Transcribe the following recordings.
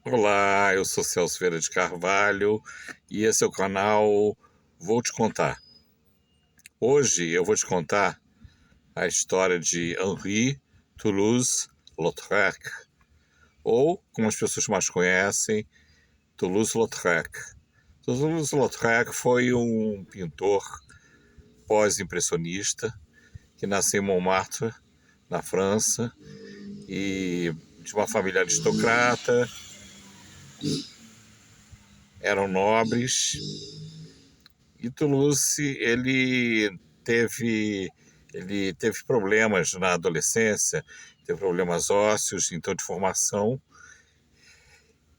Olá, eu sou Celso Vieira de Carvalho e esse é o canal Vou Te Contar. Hoje eu vou te contar a história de Henri Toulouse-Lautrec, ou, como as pessoas mais conhecem, Toulouse-Lautrec. Toulouse-Lautrec foi um pintor pós-impressionista que nasceu em Montmartre, na França, e de uma família aristocrata, eram nobres. E Toulouse, ele teve problemas na adolescência, teve problemas ósseos, então de formação.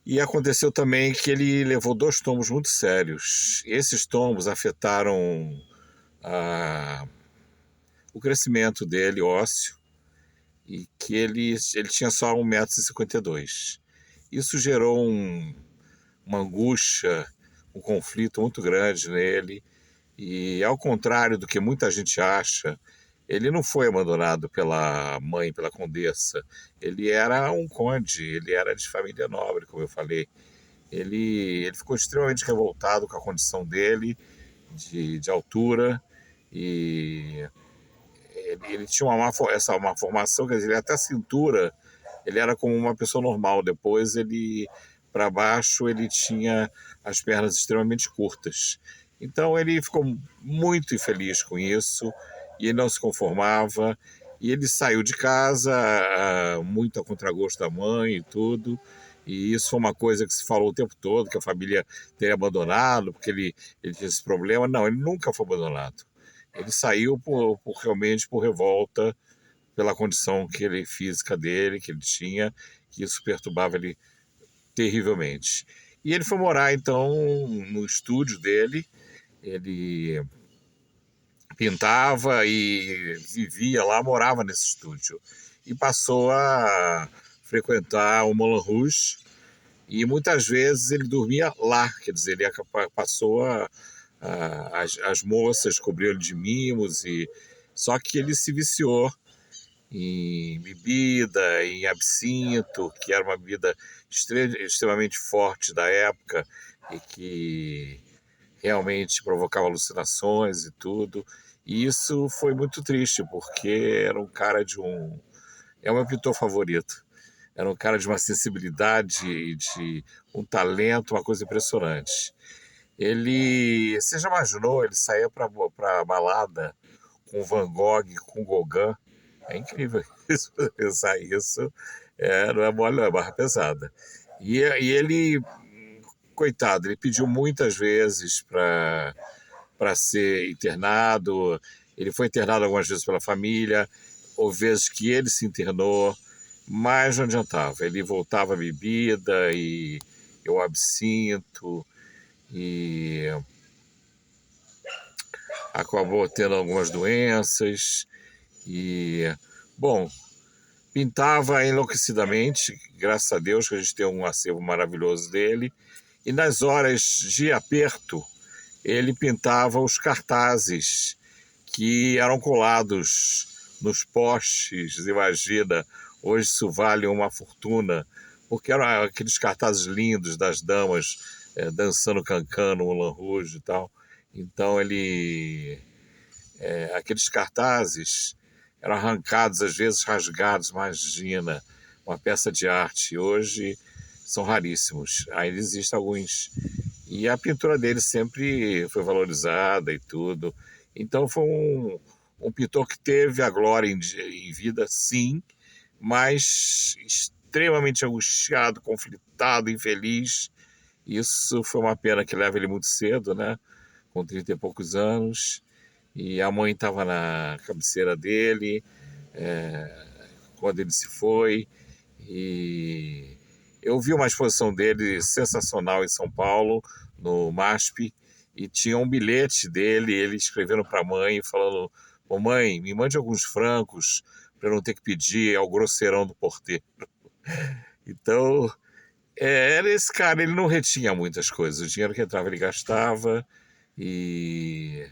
E aconteceu também que ele levou dois tombos muito sérios. Esses tombos afetaram a, o crescimento dele, ósseo, e que ele tinha só 1,52 m. Isso gerou uma angústia, um conflito muito grande nele. E ao contrário do que muita gente acha, ele não foi abandonado pela mãe, pela condessa. Ele era um conde, ele era de família nobre, como eu falei. Ele ficou extremamente revoltado com a condição dele, de altura, e ele tinha uma formação, quer dizer, ele até a cintura, ele era como uma pessoa normal. Depois para baixo, ele tinha as pernas extremamente curtas. Então ele ficou muito infeliz com isso e ele não se conformava. E ele saiu de casa, muito a contragosto da mãe e tudo. E isso foi uma coisa que se falou o tempo todo, que a família teria abandonado, porque ele tinha esse problema. Não, ele nunca foi abandonado. Ele saiu realmente por revolta pela condição física dele, que ele tinha, que isso perturbava ele terrivelmente. E ele foi morar, então, no estúdio dele. Ele pintava e vivia lá, morava nesse estúdio. E passou a frequentar o Moulin Rouge, e muitas vezes ele dormia lá, quer dizer, ele passou as moças cobriam ele de mimos, só que ele se viciou em bebida, em absinto, que era uma bebida extremamente forte da época e que realmente provocava alucinações e tudo. E isso foi muito triste, porque era um cara é o meu pintor favorito. Era um cara de uma sensibilidade e de um talento, uma coisa impressionante. Você já imaginou, ele saía para balada com Van Gogh, com Gauguin? É incrível isso, pensar isso. Não é mole, não, é barra pesada. E ele, coitado, ele pediu muitas vezes para ser internado. Ele foi internado algumas vezes pela família, houve vezes que ele se internou, mas não adiantava. Ele voltava à bebida e o absinto, e acabou tendo algumas doenças. E, bom, pintava enlouquecidamente, graças a Deus que a gente tem um acervo maravilhoso dele. E nas horas de aperto, ele pintava os cartazes que eram colados nos postes. Imagina, hoje isso vale uma fortuna, porque eram aqueles cartazes lindos das damas dançando cancan no Moulin Rouge e tal. Então aqueles cartazes eram arrancados, às vezes rasgados, imagina, uma peça de arte. Hoje são raríssimos, ainda existem alguns. E a pintura dele sempre foi valorizada e tudo. Então foi um pintor que teve a glória em vida, sim, mas extremamente angustiado, conflitado, infeliz. Isso foi uma pena, que leva ele muito cedo, né? Com 30 e poucos anos. E a mãe estava na cabeceira dele quando ele se foi. E eu vi uma exposição dele sensacional em São Paulo, no MASP, e tinha um bilhete dele, ele escrevendo para a mãe, falando: Mãe, me mande alguns francos para eu não ter que pedir ao grosseirão do porteiro. Então, era esse cara, ele não retinha muitas coisas. O dinheiro que entrava ele gastava, e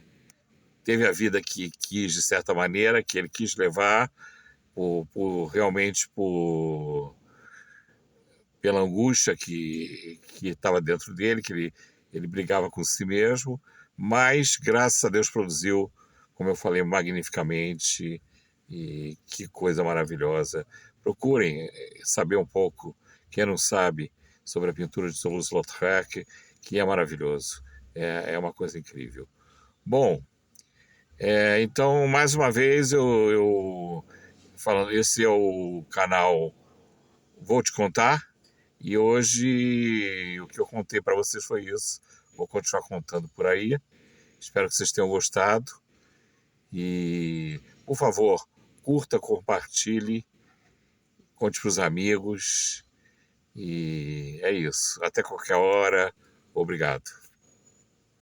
teve a vida que quis, de certa maneira, que ele quis levar, realmente pela angústia que estava dentro dele, que ele brigava com si mesmo, mas graças a Deus produziu, como eu falei, magnificamente, e que coisa maravilhosa. Procurem saber um pouco, quem não sabe, sobre a pintura de Toulouse-Lautrec, que é maravilhoso, é uma coisa incrível. Bom, então, mais uma vez, eu falando, esse é o canal Vou Te Contar, e hoje o que eu contei para vocês foi isso. Vou continuar contando por aí. Espero que vocês tenham gostado. E, por favor, curta, compartilhe, conte para os amigos. E é isso. Até qualquer hora. Obrigado.